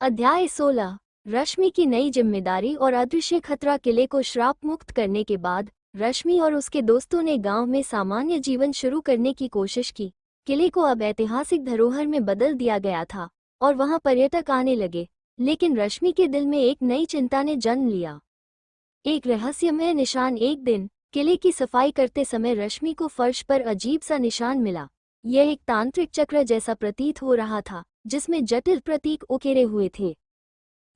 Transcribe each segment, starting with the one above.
अध्याय 16। रश्मि की नई जिम्मेदारी और अदृश्य खतरा। किले को श्राप मुक्त करने के बाद रश्मि और उसके दोस्तों ने गांव में सामान्य जीवन शुरू करने की कोशिश की। किले को अब ऐतिहासिक धरोहर में बदल दिया गया था और वहां पर्यटक आने लगे, लेकिन रश्मि के दिल में एक नई चिंता ने जन्म लिया। एक रहस्यमय निशान। एक दिन किले की सफाई करते समय रश्मि को फर्श पर अजीब सा निशान मिला। यह एक तांत्रिक चक्र जैसा प्रतीत हो रहा था, जिसमें जटिल प्रतीक उकेरे हुए थे।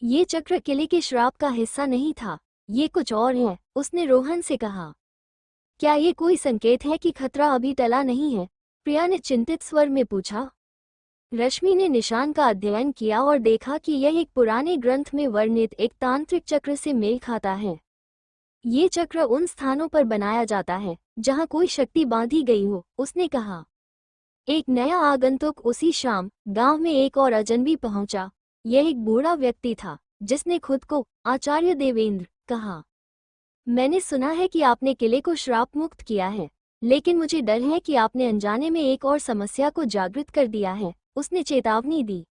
ये चक्र किले के श्राप का हिस्सा नहीं था, ये कुछ और है, उसने रोहन से कहा। क्या ये कोई संकेत है कि खतरा अभी टला नहीं है? प्रिया ने चिंतित स्वर में पूछा। रश्मि ने निशान का अध्ययन किया और देखा कि यह एक पुराने ग्रंथ में वर्णित एक तांत्रिक चक्र से मेल खाता है। ये चक्र उन स्थानों पर बनाया जाता है जहां कोई शक्ति बांधी गई हो, उसने कहा। एक नया आगंतुक उसी शाम गांव में एक और अजनबी पहुंचा। यह एक बूढ़ा व्यक्ति था जिसने खुद को आचार्य देवेंद्र कहा। मैंने सुना है कि आपने किले को श्राप मुक्त किया है, लेकिन मुझे डर है कि आपने अनजाने में एक और समस्या को जागृत कर दिया है, उसने चेतावनी दी।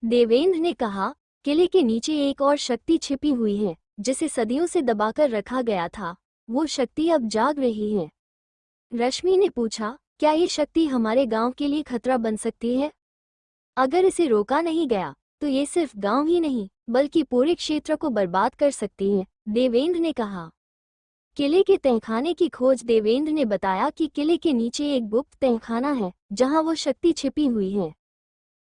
देवेंद्र ने कहा, किले के नीचे एक और शक्ति छिपी हुई है जिसे सदियों से दबाकर रखा गया था। वो शक्ति अब जाग रही है। रश्मि ने पूछा, क्या ये शक्ति हमारे गांव के लिए खतरा बन सकती है? अगर इसे रोका नहीं गया तो ये सिर्फ गांव ही नहीं बल्कि पूरे क्षेत्र को बर्बाद कर सकती है, देवेंद्र ने कहा। किले के तहखाने की खोज। देवेंद्र ने बताया कि किले के नीचे एक गुप्त तहखाना है जहां वो शक्ति छिपी हुई है।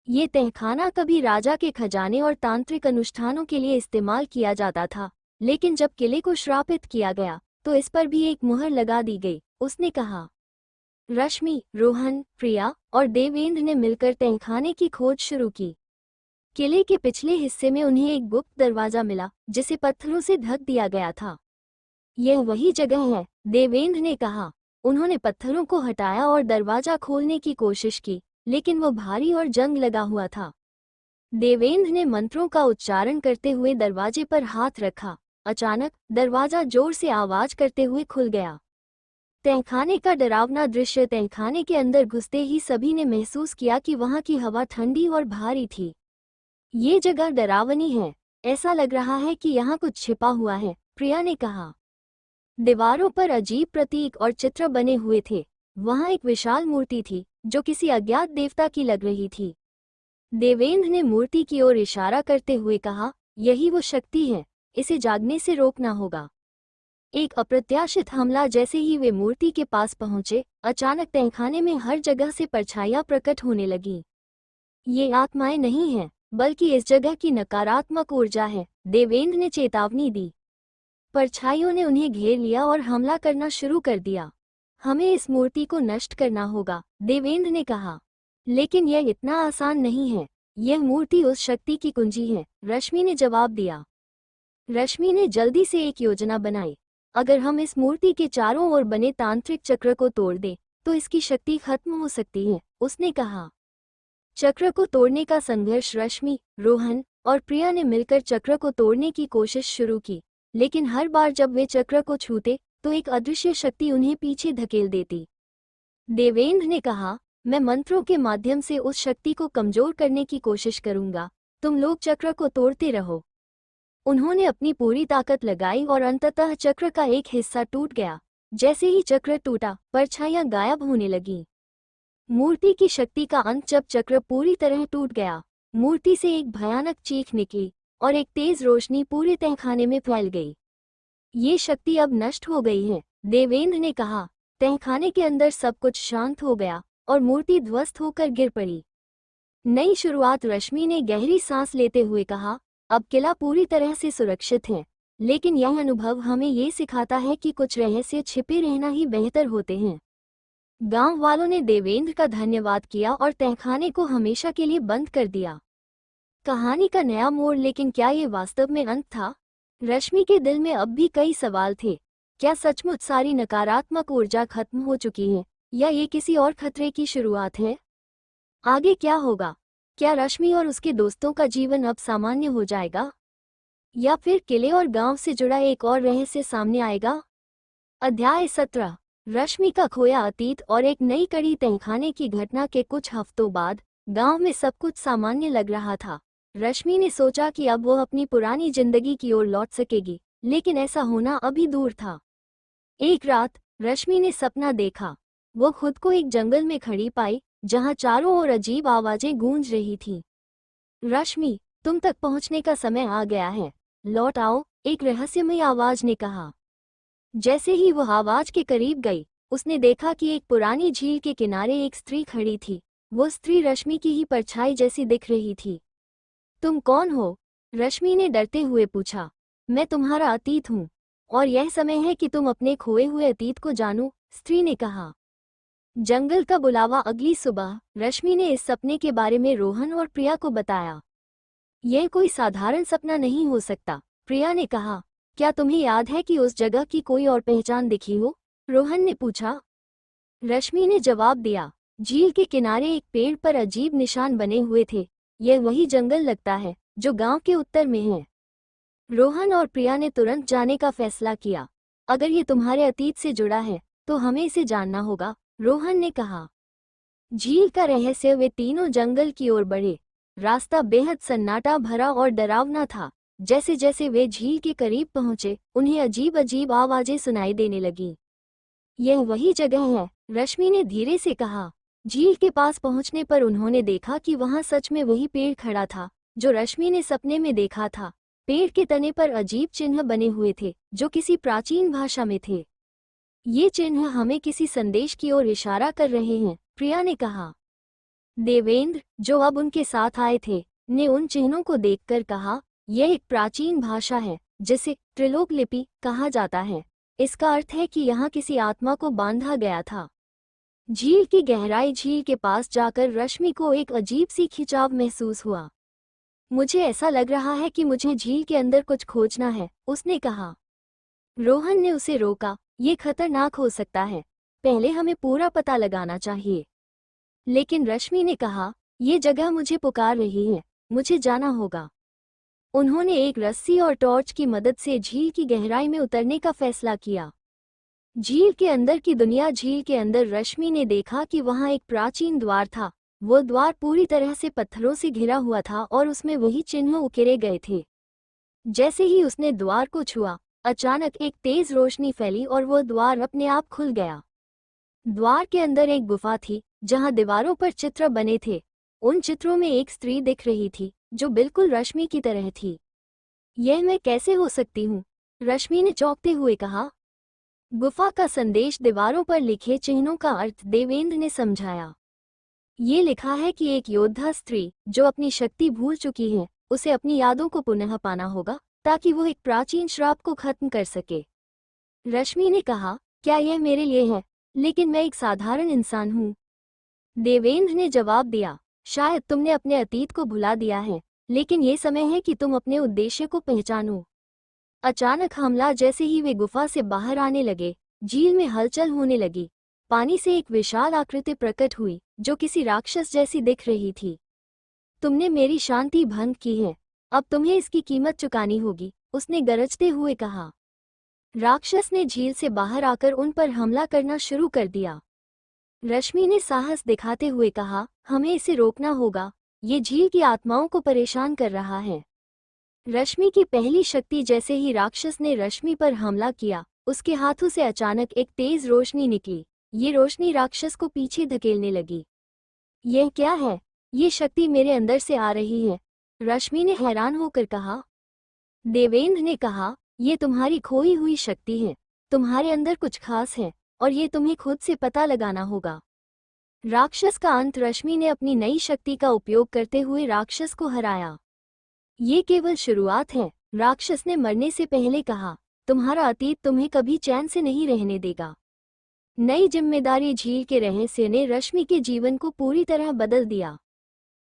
ये तहखाना कभी राजा के खजाने और तांत्रिक अनुष्ठानों के लिए इस्तेमाल किया जाता था, लेकिन जब किले को श्रापित किया गया तो इस पर भी एक मुहर लगा दी गई, उसने कहा। रश्मि, रोहन, प्रिया और देवेंद्र ने मिलकर तहखाने की खोज शुरू की। किले के पिछले हिस्से में उन्हें एक गुप्त दरवाजा मिला जिसे पत्थरों से ढक दिया गया था। यह वही जगह है, देवेंद्र ने कहा। उन्होंने पत्थरों को हटाया और दरवाजा खोलने की कोशिश की, लेकिन वो भारी और जंग लगा हुआ था। देवेंद्र ने मंत्रों का उच्चारण करते हुए दरवाजे पर हाथ रखा। अचानक दरवाजा जोर से आवाज करते हुए खुल गया। तहखाने का डरावना दृश्य। तहखाने के अंदर घुसते ही सभी ने महसूस किया कि वहां की हवा ठंडी और भारी थी। ये जगह डरावनी है, ऐसा लग रहा है कि यहाँ कुछ छिपा हुआ है, प्रिया ने कहा। दीवारों पर अजीब प्रतीक और चित्र बने हुए थे। वहां एक विशाल मूर्ति थी जो किसी अज्ञात देवता की लग रही थी। देवेंद्र ने मूर्ति की ओर इशारा करते हुए कहा, यही वो शक्ति है, इसे जागने से रोकना होगा। एक अप्रत्याशित हमला। जैसे ही वे मूर्ति के पास पहुंचे, अचानक तहखाने में हर जगह से परछाइयां प्रकट होने लगीं। ये आत्माएं नहीं हैं, बल्कि इस जगह की नकारात्मक ऊर्जा है, देवेंद्र ने चेतावनी दी। परछाइयों ने उन्हें घेर लिया और हमला करना शुरू कर दिया। हमें इस मूर्ति को नष्ट करना होगा, देवेंद्र ने कहा। लेकिन यह इतना आसान नहीं है, यह मूर्ति उस शक्ति की कुंजी है, रश्मि ने जवाब दिया। रश्मि ने जल्दी से एक योजना बनाई। अगर हम इस मूर्ति के चारों ओर बने तांत्रिक चक्र को तोड़ दें तो इसकी शक्ति खत्म हो सकती है, उसने कहा। चक्र को तोड़ने का संघर्ष। रश्मि, रोहन और प्रिया ने मिलकर चक्र को तोड़ने की कोशिश शुरू की, लेकिन हर बार जब वे चक्र को छूते तो एक अदृश्य शक्ति उन्हें पीछे धकेल देती। देवेंद्र ने कहा, मैं मंत्रों के माध्यम से उस शक्ति को कमजोर करने की कोशिश करूंगा, तुम लोग चक्र को तोड़ते रहो। उन्होंने अपनी पूरी ताकत लगाई और अंततः चक्र का एक हिस्सा टूट गया। जैसे ही चक्र टूटा, परछाइयां गायब होने लगीं। मूर्ति की शक्ति का अंत। जब चक्र पूरी तरह टूट गया, मूर्ति से एक भयानक चीख निकली और एक तेज रोशनी पूरे तहखाने में फैल गई। ये शक्ति अब नष्ट हो गई है, देवेंद्र ने कहा। तहखाने के अंदर सब कुछ शांत हो गया और मूर्ति ध्वस्त होकर गिर पड़ी। नई शुरुआत। रश्मि ने गहरी सांस लेते हुए कहा, अब किला पूरी तरह से सुरक्षित है, लेकिन यह अनुभव हमें ये सिखाता है कि कुछ रहस्य छिपे रहना ही बेहतर होते हैं। गांव वालों ने देवेंद्र का धन्यवाद किया और तहखाने को हमेशा के लिए बंद कर दिया। कहानी का नया मोड़। लेकिन क्या ये वास्तव में अंत था? रश्मि के दिल में अब भी कई सवाल थे। क्या सचमुच सारी नकारात्मक ऊर्जा खत्म हो चुकी है, या ये किसी और खतरे की शुरुआत है? आगे क्या होगा? क्या रश्मि और उसके दोस्तों का जीवन अब सामान्य हो जाएगा, या फिर किले और गांव से जुड़ा एक और रहस्य सामने आएगा? अध्याय 17। रश्मि का खोया अतीत और एक नई कड़ी। तहखाने की घटना के कुछ हफ्तों बाद गांव में सब कुछ सामान्य लग रहा था। रश्मि ने सोचा कि अब वो अपनी पुरानी जिंदगी की ओर लौट सकेगी, लेकिन ऐसा होना अभी दूर था। एक रात रश्मि ने सपना देखा। वो खुद को एक जंगल में खड़ी पाई, जहां चारों ओर अजीब आवाजें गूंज रही थीं। रश्मि, तुम तक पहुंचने का समय आ गया है, लौट आओ, एक रहस्यमयी आवाज ने कहा। जैसे ही वो आवाज के करीब गई, उसने देखा कि एक पुरानी झील के किनारे एक स्त्री खड़ी थी। वो स्त्री रश्मि की ही परछाई जैसी दिख रही थी। तुम कौन हो? रश्मि ने डरते हुए पूछा। मैं तुम्हारा अतीत हूँ, और यह समय है कि तुम अपने खोए हुए अतीत को जानो, स्त्री ने कहा। जंगल का बुलावा। अगली सुबह रश्मि ने इस सपने के बारे में रोहन और प्रिया को बताया। यह कोई साधारण सपना नहीं हो सकता, प्रिया ने कहा। क्या तुम्हें याद है कि उस जगह की कोई और पहचान दिखी हो? रोहन ने पूछा। रश्मि ने जवाब दिया। झील के किनारे एक पेड़ पर अजीब निशान बने हुए थे। यह वही जंगल लगता है जो गांव के उत्तर में है। रोहन और प्रिया ने तुरंत जाने का फैसला किया। अगर ये तुम्हारे अतीत से जुड़ा है तो हमें इसे जानना होगा, रोहन ने कहा। झील का रहस्य। वे तीनों जंगल की ओर बढ़े। रास्ता बेहद सन्नाटा भरा और डरावना था। जैसे जैसे वे झील के करीब पहुंचे, उन्हें अजीब अजीब आवाजें सुनाई देने लगीं। यह वही जगह है, रश्मि ने धीरे से कहा। झील के पास पहुंचने पर उन्होंने देखा कि वहां सच में वही पेड़ खड़ा था जो रश्मि ने सपने में देखा था। पेड़ के तने पर अजीब चिन्ह बने हुए थे जो किसी प्राचीन भाषा में थे। ये चिन्ह हमें किसी संदेश की ओर इशारा कर रहे हैं, प्रिया ने कहा। देवेंद्र, जो अब उनके साथ आए थे, ने उन चिन्हों को देखकर कहा, यह एक प्राचीन भाषा है जिसे त्रिलोक लिपि कहा जाता है। इसका अर्थ है कि यहाँ किसी आत्मा को बांधा गया था। झील की गहराई। झील के पास जाकर रश्मि को एक अजीब सी खिंचाव महसूस हुआ। मुझे ऐसा लग रहा है कि मुझे झील के अंदर कुछ खोजना है, उसने कहा। रोहन ने उसे रोका। ये खतरनाक हो सकता है, पहले हमें पूरा पता लगाना चाहिए। लेकिन रश्मि ने कहा, ये जगह मुझे पुकार रही है, मुझे जाना होगा। उन्होंने एक रस्सी और टॉर्च की मदद से झील की गहराई में उतरने का फैसला किया। झील के अंदर की दुनिया। झील के अंदर रश्मि ने देखा कि वहां एक प्राचीन द्वार था। वो द्वार पूरी तरह से पत्थरों से घिरा हुआ था और उसमें वही चिन्ह उकेरे गए थे। जैसे ही उसने द्वार को छुआ, अचानक एक तेज रोशनी फैली और वो द्वार अपने आप खुल गया। द्वार के अंदर एक गुफा थी जहां दीवारों पर चित्र बने थे। उन चित्रों में एक स्त्री दिख रही थी जो बिल्कुल रश्मि की तरह थी। यह मैं कैसे हो सकती हूँ? रश्मि ने चौंकते हुए कहा। गुफा का संदेश। दीवारों पर लिखे चिन्हों का अर्थ देवेंद्र ने समझाया। ये लिखा है कि एक योद्धा स्त्री जो अपनी शक्ति भूल चुकी है, उसे अपनी यादों को पुनः पाना होगा ताकि वो एक प्राचीन श्राप को खत्म कर सके। रश्मि ने कहा, क्या यह मेरे लिए है? लेकिन मैं एक साधारण इंसान हूँ। देवेंद्र ने जवाब दिया, शायद तुमने अपने अतीत को भुला दिया है, लेकिन ये समय है कि तुम अपने उद्देश्य को पहचानो। अचानक हमला। जैसे ही वे गुफा से बाहर आने लगे, झील में हलचल होने लगी। पानी से एक विशाल आकृति प्रकट हुई जो किसी राक्षस जैसी दिख रही थी। तुमने मेरी शांति भंग की है, अब तुम्हें इसकी कीमत चुकानी होगी, उसने गरजते हुए कहा। राक्षस ने झील से बाहर आकर उन पर हमला करना शुरू कर दिया। रश्मि ने साहस दिखाते हुए कहा, हमें इसे रोकना होगा, ये झील की आत्माओं को परेशान कर रहा है। रश्मि की पहली शक्ति। जैसे ही राक्षस ने रश्मि पर हमला किया, उसके हाथों से अचानक एक तेज रोशनी निकली। ये रोशनी राक्षस को पीछे धकेलने लगी। यह क्या है? ये शक्ति मेरे अंदर से आ रही है, रश्मि ने हैरान होकर कहा। देवेंद्र ने कहा, ये तुम्हारी खोई हुई शक्ति है, तुम्हारे अंदर कुछ खास है और ये तुम्हें खुद से पता लगाना होगा। राक्षस का अंत। रश्मि ने अपनी नई शक्ति का उपयोग करते हुए राक्षस को हराया। ये केवल शुरुआत है, राक्षस ने मरने से पहले कहा। तुम्हारा अतीत तुम्हें कभी चैन से नहीं रहने देगा। नई जिम्मेदारी। झील के रहस्य ने रश्मि के जीवन को पूरी तरह बदल दिया।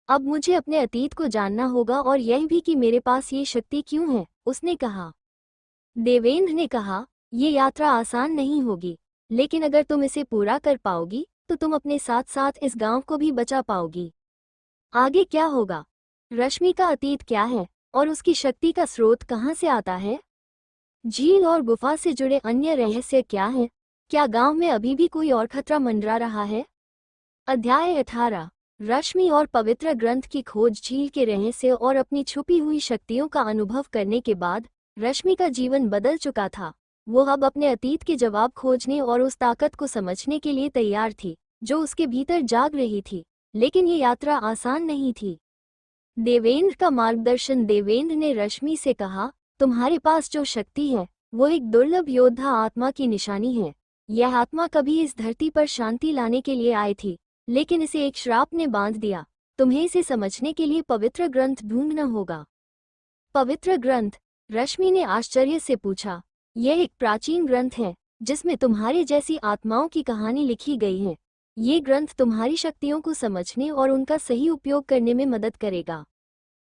अब मुझे अपने अतीत को जानना होगा और यह भी कि मेरे पास ये शक्ति क्यों है, उसने कहा। देवेंद्र ने कहा, ये यात्रा आसान नहीं होगी, लेकिन अगर तुम इसे पूरा कर पाओगी तो तुम अपने साथ साथ इस गांव को भी बचा पाओगी। आगे क्या होगा? रश्मि का अतीत क्या है और उसकी शक्ति का स्रोत कहाँ से आता है? झील और गुफा से जुड़े अन्य रहस्य क्या हैं? क्या गांव में अभी भी कोई और खतरा मंडरा रहा है? अध्याय 18। रश्मि और पवित्र ग्रंथ की खोज, झील के रहस्य और अपनी छुपी हुई शक्तियों का अनुभव करने के बाद रश्मि का जीवन बदल चुका था। वो अब अपने अतीत के जवाब खोजने और उस ताकत को समझने के लिए तैयार थी जो उसके भीतर जाग रही थी। लेकिन ये यात्रा आसान नहीं थी। देवेंद्र का मार्गदर्शन। देवेंद्र ने रश्मि से कहा, तुम्हारे पास जो शक्ति है वो एक दुर्लभ योद्धा आत्मा की निशानी है। यह आत्मा कभी इस धरती पर शांति लाने के लिए आई थी, लेकिन इसे एक श्राप ने बांध दिया। तुम्हें इसे समझने के लिए पवित्र ग्रंथ ढूंढना होगा। पवित्र ग्रंथ? रश्मि ने आश्चर्य से पूछा। यह एक प्राचीन ग्रंथ है जिसमें तुम्हारे जैसी आत्माओं की कहानी लिखी गई है। ये ग्रंथ तुम्हारी शक्तियों को समझने और उनका सही उपयोग करने में मदद करेगा।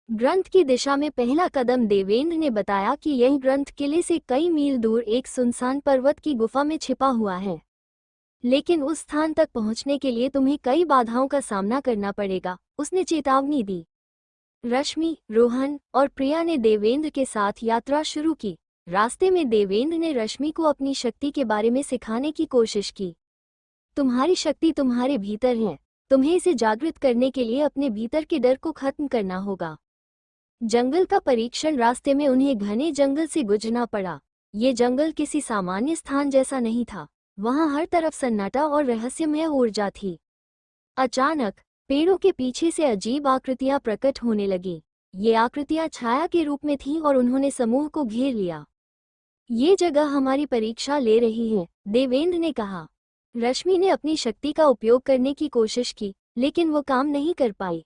ग्रंथ की दिशा में पहला कदम। देवेंद्र ने बताया कि यह ग्रंथ किले से कई मील दूर एक सुनसान पर्वत की गुफा में छिपा हुआ है, लेकिन उस स्थान तक पहुंचने के लिए तुम्हें कई बाधाओं का सामना करना पड़ेगा, उसने चेतावनी दी। रश्मि, रोहन और प्रिया ने देवेंद्र के साथ यात्रा शुरू की। रास्ते में देवेंद्र ने रश्मि को अपनी शक्ति के बारे में सिखाने की कोशिश की। तुम्हारी शक्ति तुम्हारे भीतर है, तुम्हें इसे जागृत करने के लिए अपने भीतर के डर को खत्म करना होगा। जंगल का परीक्षण। रास्ते में उन्हें घने जंगल से गुजरना पड़ा। ये जंगल किसी सामान्य स्थान जैसा नहीं था, वहां हर तरफ सन्नाटा और रहस्यमय ऊर्जा थी। अचानक पेड़ों के पीछे से अजीब आकृतियां प्रकट होने लगीं। ये आकृतियां छाया के रूप में थीं और उन्होंने समूह को घेर लिया। ये जगह हमारी परीक्षा ले रही है, देवेंद्र ने कहा। रश्मि ने अपनी शक्ति का उपयोग करने की कोशिश की, लेकिन वो काम नहीं कर पाई।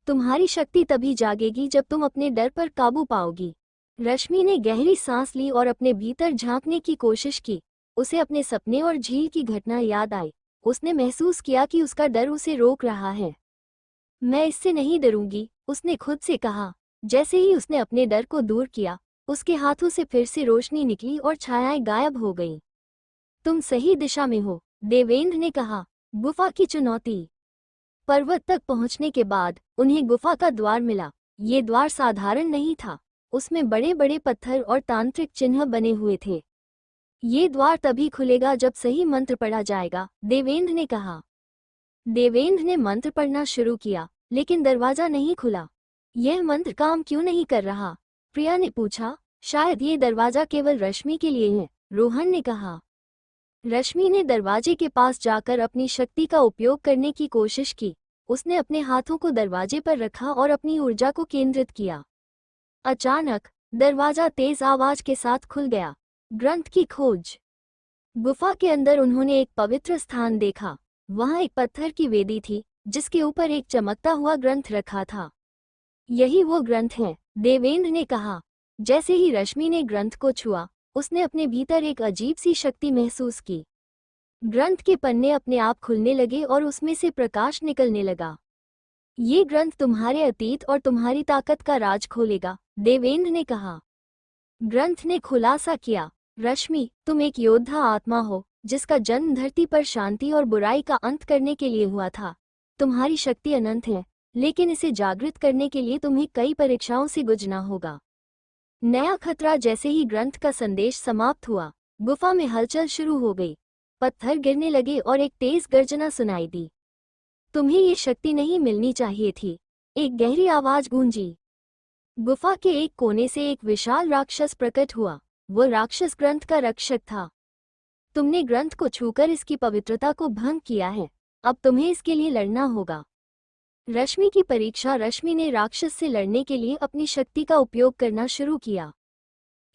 तुम्हारी शक्ति तभी जागेगी जब तुम अपने डर पर काबू पाओगी। रश्मि ने गहरी सांस ली और अपने भीतर झांकने की कोशिश की। उसे अपने सपने और झील की घटना याद आई। उसने महसूस किया कि उसका डर उसे रोक रहा है। मैं इससे नहीं डरूंगी, उसने खुद से कहा। जैसे ही उसने अपने डर को दूर किया, उसके हाथों से फिर से रोशनी निकली और छायाएं गायब हो गईं। तुम सही दिशा में हो, देवेंद्र ने कहा। गुफा की चुनौती। पर्वत तक पहुंचने के बाद उन्हें गुफा का द्वार मिला। ये द्वार साधारण नहीं था, उसमें बड़े बड़े पत्थर और तांत्रिक चिन्ह बने हुए थे। ये द्वार तभी खुलेगा जब सही मंत्र पढ़ा जाएगा, देवेंद्र ने कहा। देवेंद्र ने मंत्र पढ़ना शुरू किया, लेकिन दरवाजा नहीं खुला। यह मंत्र काम क्यों नहीं कर रहा? प्रिया ने पूछा। शायद ये दरवाजा केवल रश्मि के लिए है, रोहन ने कहा। रश्मि ने दरवाजे के पास जाकर अपनी शक्ति का उपयोग करने की कोशिश की। उसने अपने हाथों को दरवाजे पर रखा और अपनी ऊर्जा को केंद्रित किया। अचानक दरवाजा तेज आवाज के साथ खुल गया। ग्रंथ की खोज। गुफा के अंदर उन्होंने एक पवित्र स्थान देखा। वहां एक पत्थर की वेदी थी जिसके ऊपर एक चमकता हुआ ग्रंथ रखा था। यही वो ग्रंथ है, देवेंद्र ने कहा। जैसे ही रश्मि ने ग्रंथ को छुआ, उसने अपने भीतर एक अजीब सी शक्ति महसूस की। ग्रंथ के पन्ने अपने आप खुलने लगे और उसमें से प्रकाश निकलने लगा। ये ग्रंथ तुम्हारे अतीत और तुम्हारी ताकत का राज खोलेगा, देवेंद्र ने कहा। ग्रंथ ने खुलासा किया, रश्मि, तुम एक योद्धा आत्मा हो जिसका जन्म धरती पर शांति और बुराई का अंत करने के लिए हुआ था। तुम्हारी शक्ति अनंत है, लेकिन इसे जागृत करने के लिए तुम्हें कई परीक्षाओं से गुजरना होगा। नया खतरा। जैसे ही ग्रंथ का संदेश समाप्त हुआ, गुफा में हलचल शुरू हो गई। पत्थर गिरने लगे और एक तेज गर्जना सुनाई दी। तुम्हें ये शक्ति नहीं मिलनी चाहिए थी, एक गहरी आवाज गूंजी। गुफा के एक कोने से एक विशाल राक्षस प्रकट हुआ। वो राक्षस ग्रंथ का रक्षक था। तुमने ग्रंथ को छूकर इसकी पवित्रता को भंग किया है, अब तुम्हें इसके लिए लड़ना होगा। रश्मि की परीक्षा। रश्मि ने राक्षस से लड़ने के लिए अपनी शक्ति का उपयोग करना शुरू किया।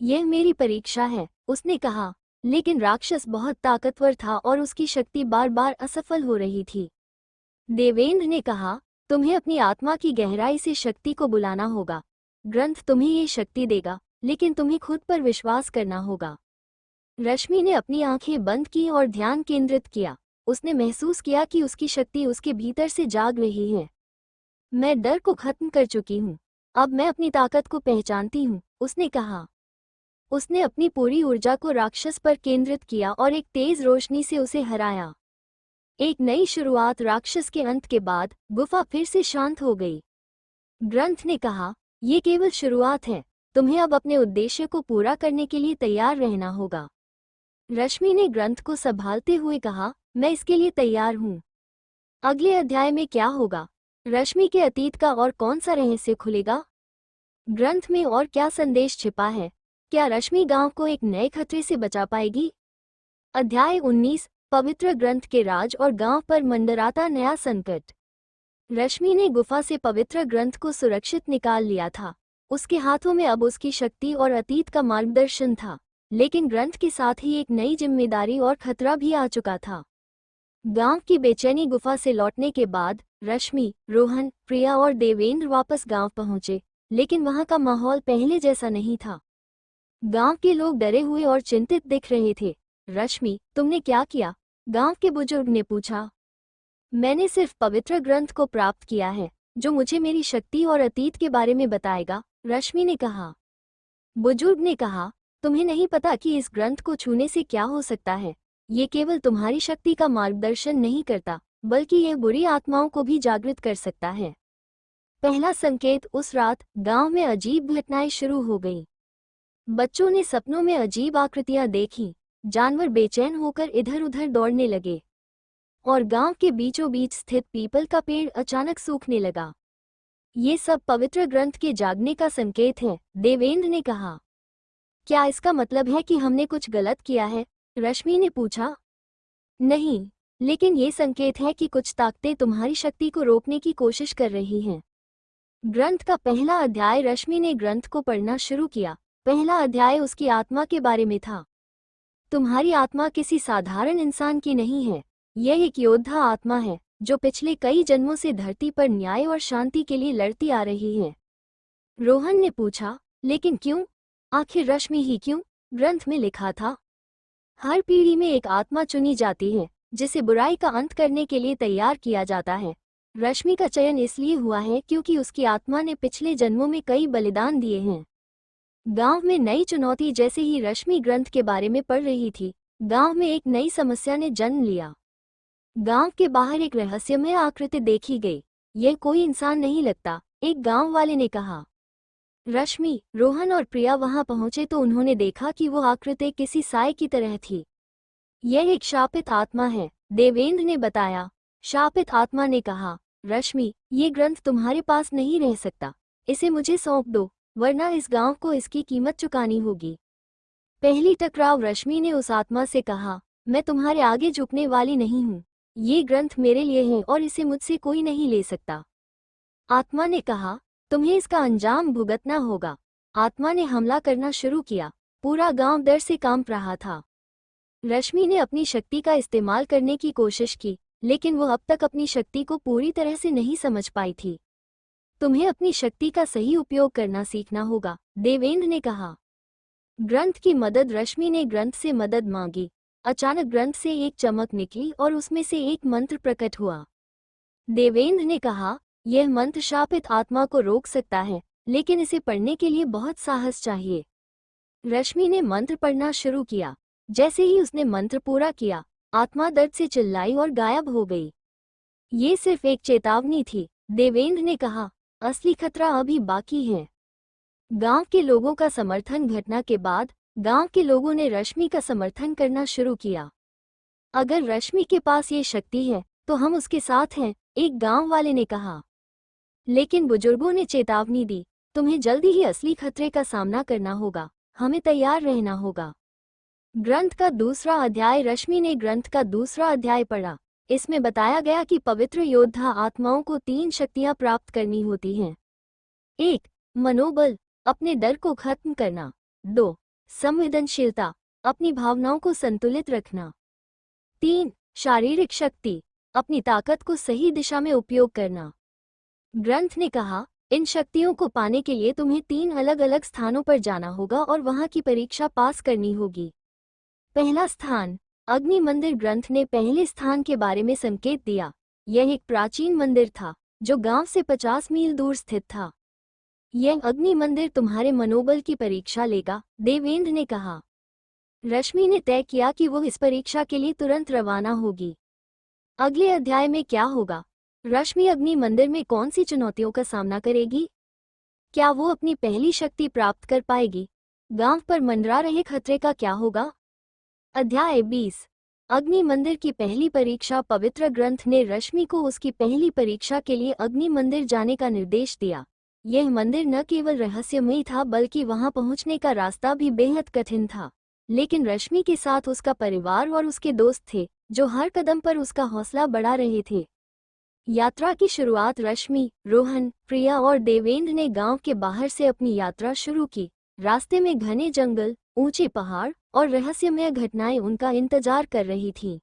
यह मेरी परीक्षा है, उसने कहा, लेकिन राक्षस बहुत ताकतवर था और उसकी शक्ति बार बार असफल हो रही थी। देवेंद्र ने कहा, तुम्हें अपनी आत्मा की गहराई से शक्ति को बुलाना होगा। ग्रंथ तुम्हें ये शक्ति देगा, लेकिन तुम्हें खुद पर विश्वास करना होगा। रश्मि ने अपनी आंखें बंद की और ध्यान केंद्रित किया। उसने महसूस किया कि उसकी शक्ति उसके भीतर से जाग रही है। मैं डर को खत्म कर चुकी हूँ, अब मैं अपनी ताकत को पहचानती हूँ, उसने कहा। उसने अपनी पूरी ऊर्जा को राक्षस पर केंद्रित किया और एक तेज रोशनी से उसे हराया। एक नई शुरुआत। राक्षस के अंत के बाद गुफा फिर से शांत हो गई। ग्रंथ ने कहा, ये केवल शुरुआत है, तुम्हें अब अपने उद्देश्य को पूरा करने के लिए तैयार रहना होगा। रश्मि ने ग्रंथ को संभालते हुए कहा, मैं इसके लिए तैयार हूँ। अगले अध्याय में क्या होगा? रश्मि के अतीत का और कौन सा रहस्य खुलेगा? ग्रंथ में और क्या संदेश छिपा है? क्या रश्मि गांव को एक नए खतरे से बचा पाएगी? अध्याय 19, पवित्र ग्रंथ के राज और गांव पर मंडराता नया संकट। रश्मि ने गुफा से पवित्र ग्रंथ को सुरक्षित निकाल लिया था। उसके हाथों में अब उसकी शक्ति और अतीत का मार्गदर्शन था, लेकिन ग्रंथ के साथ ही एक नई जिम्मेदारी और खतरा भी आ चुका था। गांव की बेचैनी गुफा से लौटने के बाद रश्मि, रोहन, प्रिया और देवेंद्र वापस गांव पहुंचे, लेकिन वहां का माहौल पहले जैसा नहीं था। गांव के लोग डरे हुए और चिंतित दिख रहे थे। रश्मि, तुमने क्या किया? गांव के बुजुर्ग ने पूछा। मैंने सिर्फ पवित्र ग्रंथ को प्राप्त किया है, जो मुझे मेरी शक्ति और अतीत के बारे में बताएगा, रश्मि ने कहा। बुजुर्ग ने कहा, तुम्हें नहीं पता कि इस ग्रंथ को छूने से क्या हो सकता है। ये केवल तुम्हारी शक्ति का मार्गदर्शन नहीं करता, बल्कि यह बुरी आत्माओं को भी जागृत कर सकता है। पहला संकेत। उस रात गांव में अजीब घटनाएं शुरू हो गईं। बच्चों ने सपनों में अजीब आकृतियां देखीं, जानवर बेचैन होकर इधर उधर दौड़ने लगे, और गांव के बीचों बीच स्थित पीपल का पेड़ अचानक सूखने लगा। ये सब पवित्र ग्रंथ के जागने का संकेत है, देवेंद्र ने कहा। क्या इसका मतलब है कि हमने कुछ गलत किया है? रश्मि ने पूछा। नहीं, लेकिन ये संकेत है कि कुछ ताकतें तुम्हारी शक्ति को रोकने की कोशिश कर रही हैं। ग्रंथ का पहला अध्याय। रश्मि ने ग्रंथ को पढ़ना शुरू किया। पहला अध्याय उसकी आत्मा के बारे में था। तुम्हारी आत्मा किसी साधारण इंसान की नहीं है, यह एक योद्धा आत्मा है, जो पिछले कई जन्मों से धरती पर न्याय और शांति के लिए लड़ती आ रही है। रोहन ने पूछा, लेकिन क्यों? आखिर रश्मि ही क्यों? ग्रंथ में लिखा था, हर पीढ़ी में एक आत्मा चुनी जाती है, जिसे बुराई का अंत करने के लिए तैयार किया जाता है। रश्मि का चयन इसलिए हुआ है क्योंकि उसकी आत्मा ने पिछले जन्मों में कई बलिदान दिए हैं। गांव में नई चुनौती। जैसे ही रश्मि ग्रंथ के बारे में पढ़ रही थी, गांव में एक नई समस्या ने जन्म लिया। गांव के बाहर एक रहस्यमय आकृति देखी गई। यह कोई इंसान नहीं लगता, एक गांव वाले ने कहा। रश्मि, रोहन और प्रिया वहां पहुंचे तो उन्होंने देखा कि वो आकृति किसी साए की तरह थी। यह एक शापित आत्मा है, देवेंद्र ने बताया। शापित आत्मा ने कहा, रश्मि, ये ग्रंथ तुम्हारे पास नहीं रह सकता, इसे मुझे सौंप दो, वरना इस गांव को इसकी कीमत चुकानी होगी। पहली टकराव। रश्मि ने उस आत्मा से कहा, मैं तुम्हारे आगे झुकने वाली नहीं हूँ, ये ग्रंथ मेरे लिए है और इसे मुझसे कोई नहीं ले सकता। आत्मा ने कहा, तुम्हें इसका अंजाम भुगतना होगा। आत्मा ने हमला करना शुरू किया। पूरा गांव डर से कांप रहा था। रश्मि ने अपनी शक्ति का इस्तेमाल करने की कोशिश की, लेकिन वो अब तक अपनी शक्ति को पूरी तरह से नहीं समझ पाई थी। तुम्हें अपनी शक्ति का सही उपयोग करना सीखना होगा, देवेंद्र ने कहा। ग्रंथ की मदद। रश्मि ने ग्रंथ से मदद मांगी। अचानक ग्रंथ से एक चमक निकली और उसमें से एक मंत्र प्रकट हुआ। देवेंद्र ने कहा, यह मंत्र शापित आत्मा को रोक सकता है, लेकिन इसे पढ़ने के लिए बहुत साहस चाहिए। रश्मि ने मंत्र पढ़ना शुरू किया। जैसे ही उसने मंत्र पूरा किया, आत्मा दर्द से चिल्लाई और गायब हो गई। ये सिर्फ एक चेतावनी थी, देवेंद्र ने कहा, असली खतरा अभी बाकी है। गांव के लोगों का समर्थन। घटना के बाद गांव के लोगों ने रश्मि का समर्थन करना शुरू किया। अगर रश्मि के पास ये शक्ति है, तो हम उसके साथ हैं, एक गांव वाले ने कहा। लेकिन बुजुर्गों ने चेतावनी दी, तुम्हें जल्दी ही असली खतरे का सामना करना होगा, हमें तैयार रहना होगा। ग्रंथ का दूसरा अध्याय। रश्मि ने ग्रंथ का दूसरा अध्याय पढ़ा। इसमें बताया गया कि पवित्र योद्धा आत्माओं को 3 शक्तियां प्राप्त करनी होती हैं। 1. मनोबल, अपने डर को खत्म करना। 2. संवेदनशीलता, अपनी भावनाओं को संतुलित रखना। 3. शारीरिक शक्ति, अपनी ताकत को सही दिशा में उपयोग करना। ग्रंथ ने कहा, इन शक्तियों को पाने के लिए तुम्हें 3 अलग अलग स्थानों पर जाना होगा और वहां की परीक्षा पास करनी होगी। पहला स्थान, अग्नि मंदिर। ग्रंथ ने पहले स्थान के बारे में संकेत दिया। यह एक प्राचीन मंदिर था, जो गांव से 50 मील दूर स्थित था। यह अग्नि मंदिर तुम्हारे मनोबल की परीक्षा लेगा, देवेंद्र ने कहा। रश्मि ने तय किया कि वो इस परीक्षा के लिए तुरंत रवाना होगी। अगले अध्याय में क्या होगा? रश्मि अग्नि मंदिर में कौन सी चुनौतियों का सामना करेगी? क्या वो अपनी पहली शक्ति प्राप्त कर पाएगी? गांव पर मंडरा रहे खतरे का क्या होगा? अध्याय 20, अग्नि मंदिर की पहली परीक्षा। पवित्र ग्रंथ ने रश्मि को उसकी पहली परीक्षा के लिए अग्नि मंदिर जाने का निर्देश दिया। यह मंदिर न केवल रहस्यमय था बल्कि वहां पहुंचने का रास्ता भी बेहद कठिन था। लेकिन रश्मि के साथ उसका परिवार और उसके दोस्त थे, जो हर कदम पर उसका हौसला बढ़ा रहे थे। यात्रा की शुरुआत रश्मि, रोहन, प्रिया और देवेंद्र ने गांव के बाहर से अपनी यात्रा शुरू की। रास्ते में घने जंगल, ऊंचे पहाड़ और रहस्यमय घटनाएं उनका इंतजार कर रही थीं।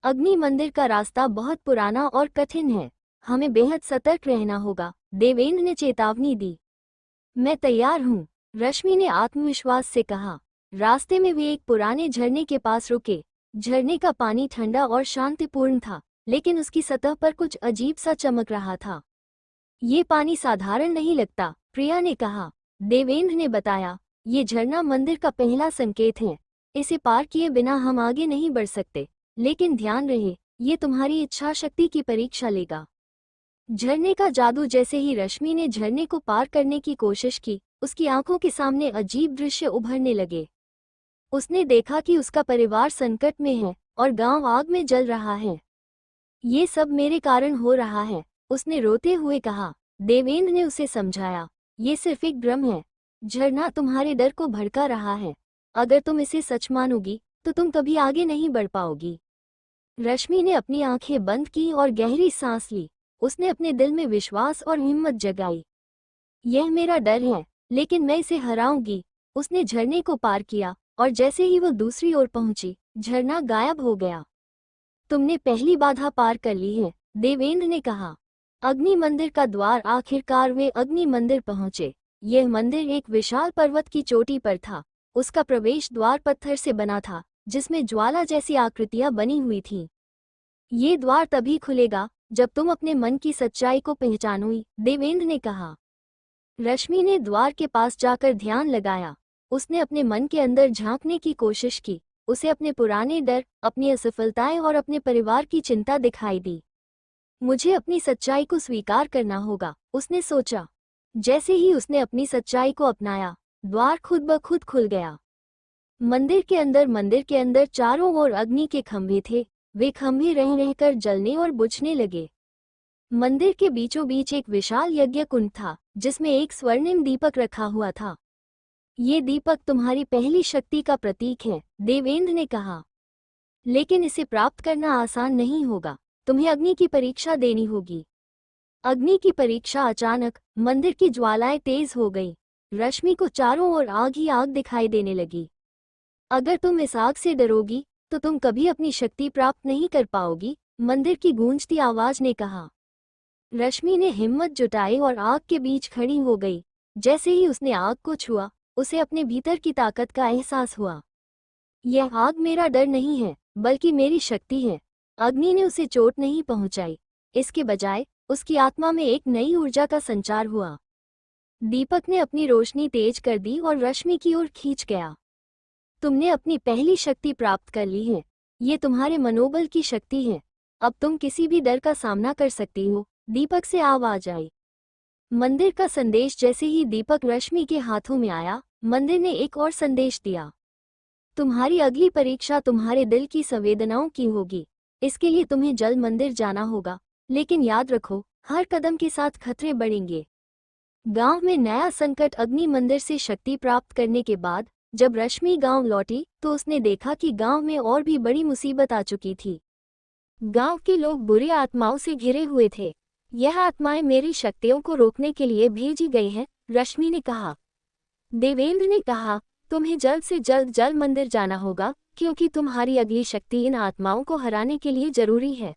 अग्नि मंदिर का रास्ता बहुत पुराना और कठिन है, हमें बेहद सतर्क रहना होगा, देवेंद्र ने चेतावनी दी। मैं तैयार हूँ, रश्मि ने आत्मविश्वास से कहा। रास्ते में वे एक पुराने झरने के पास रुके। झरने का पानी ठंडा और शांतिपूर्ण था, लेकिन उसकी सतह पर कुछ अजीब सा चमक रहा था। ये पानी साधारण नहीं लगता, प्रिया ने कहा। देवेंद्र ने बताया, ये झरना मंदिर का पहला संकेत है। इसे पार किए बिना हम आगे नहीं बढ़ सकते। लेकिन ध्यान रहे, ये तुम्हारी इच्छा शक्ति की परीक्षा लेगा। झरने का जादू। जैसे ही रश्मि ने झरने को पार करने की कोशिश की, उसकी आंखों के सामने अजीब दृश्य उभरने लगे। उसने देखा कि उसका परिवार संकट में है और गांव आग में जल रहा है। ये सब मेरे कारण हो रहा है, उसने रोते हुए कहा। देवेंद्र ने उसे समझाया, ये सिर्फ एक भ्रम है। झरना तुम्हारे डर को भड़का रहा है। अगर तुम इसे सच मानोगी तो तुम कभी आगे नहीं बढ़ पाओगी। रश्मि ने अपनी आंखें बंद की और गहरी सांस ली। उसने अपने दिल में विश्वास और हिम्मत जगाई। यह मेरा डर है, लेकिन मैं इसे हराऊंगी। उसने झरने को पार किया और जैसे ही वो दूसरी ओर पहुंची, झरना गायब हो गया। तुमने पहली बाधा पार कर ली है, देवेंद्र ने कहा। अग्नि मंदिर का द्वार। आखिरकार वे अग्नि मंदिर पहुंचे। यह मंदिर एक विशाल पर्वत की चोटी पर था। उसका प्रवेश द्वार पत्थर से बना था, जिसमें ज्वाला जैसी आकृतियां बनी हुई थीं। ये द्वार तभी खुलेगा जब तुम अपने मन की सच्चाई को पहचानोगी, देवेंद्र ने कहा। रश्मि ने द्वार के पास जाकर ध्यान लगाया। उसने अपने मन के अंदर झांकने की कोशिश की। उसे अपने पुराने डर, अपनी असफलताएं और अपने परिवार की चिंता दिखाई दी। मुझे अपनी सच्चाई को स्वीकार करना होगा, उसने सोचा। जैसे ही उसने अपनी सच्चाई को अपनाया, द्वार खुद ब खुद खुल गया। मंदिर के अंदर चारों ओर अग्नि के खंभे थे। वे खंभे रह रहकर जलने और बुझने लगे। मंदिर के बीचों बीच एक विशाल यज्ञ कुंड था, जिसमें एक स्वर्णिम दीपक रखा हुआ था। ये दीपक तुम्हारी पहली शक्ति का प्रतीक है, देवेंद्र ने कहा। लेकिन इसे प्राप्त करना आसान नहीं होगा। तुम्हें अग्नि की परीक्षा देनी होगी। अग्नि की परीक्षा। अचानक मंदिर की ज्वालाएं तेज हो गई। रश्मि को चारों ओर आग ही आग दिखाई देने लगी। अगर तुम इस आग से डरोगी तो तुम कभी अपनी शक्ति प्राप्त नहीं कर पाओगी, मंदिर की गूंजती आवाज ने कहा। रश्मि ने हिम्मत जुटाई और आग के बीच खड़ी हो गई। जैसे ही उसने आग को छुआ, उसे अपने भीतर की ताकत का एहसास हुआ। यह आग मेरा डर नहीं है, बल्कि मेरी शक्ति है। अग्नि ने उसे चोट नहीं पहुंचाई, इसके बजाय उसकी आत्मा में एक नई ऊर्जा का संचार हुआ। दीपक ने अपनी रोशनी तेज कर दी और रश्मि की ओर खींच गया। तुमने अपनी पहली शक्ति प्राप्त कर ली है। ये तुम्हारे मनोबल की शक्ति है। अब तुम किसी भी डर का सामना कर सकती हो, दीपक से आवाज आई। मंदिर का संदेश। जैसे ही दीपक रश्मि के हाथों में आया, मंदिर ने एक और संदेश दिया। तुम्हारी अगली परीक्षा तुम्हारे दिल की संवेदनाओं की होगी। इसके लिए तुम्हें जल मंदिर जाना होगा, लेकिन याद रखो, हर कदम के साथ खतरे बढ़ेंगे। गांव में नया संकट। अग्नि मंदिर से शक्ति प्राप्त करने के बाद जब रश्मि गांव लौटी तो उसने देखा कि गांव में और भी बड़ी मुसीबत आ चुकी थी। गांव के लोग बुरी आत्माओं से घिरे हुए थे। यह आत्माएं मेरी शक्तियों को रोकने के लिए भेजी गई हैं, रश्मि ने कहा। देवेंद्र ने कहा, तुम्हें जल्द से जल्द जल मंदिर जाना होगा, क्योंकि तुम्हारी अगली शक्ति इन आत्माओं को हराने के लिए जरूरी है।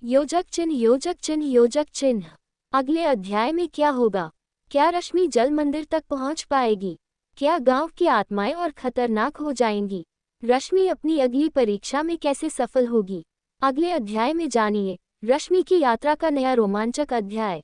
योजक चिन्ह, योजक चिन्ह, योजक चिन्ह। अगले अध्याय में क्या होगा? क्या रश्मि जल मंदिर तक पहुंच पाएगी? क्या गांव की आत्माएं और खतरनाक हो जाएंगी? रश्मि अपनी अगली परीक्षा में कैसे सफल होगी? अगले अध्याय में जानिए रश्मि की यात्रा का नया रोमांचक अध्याय।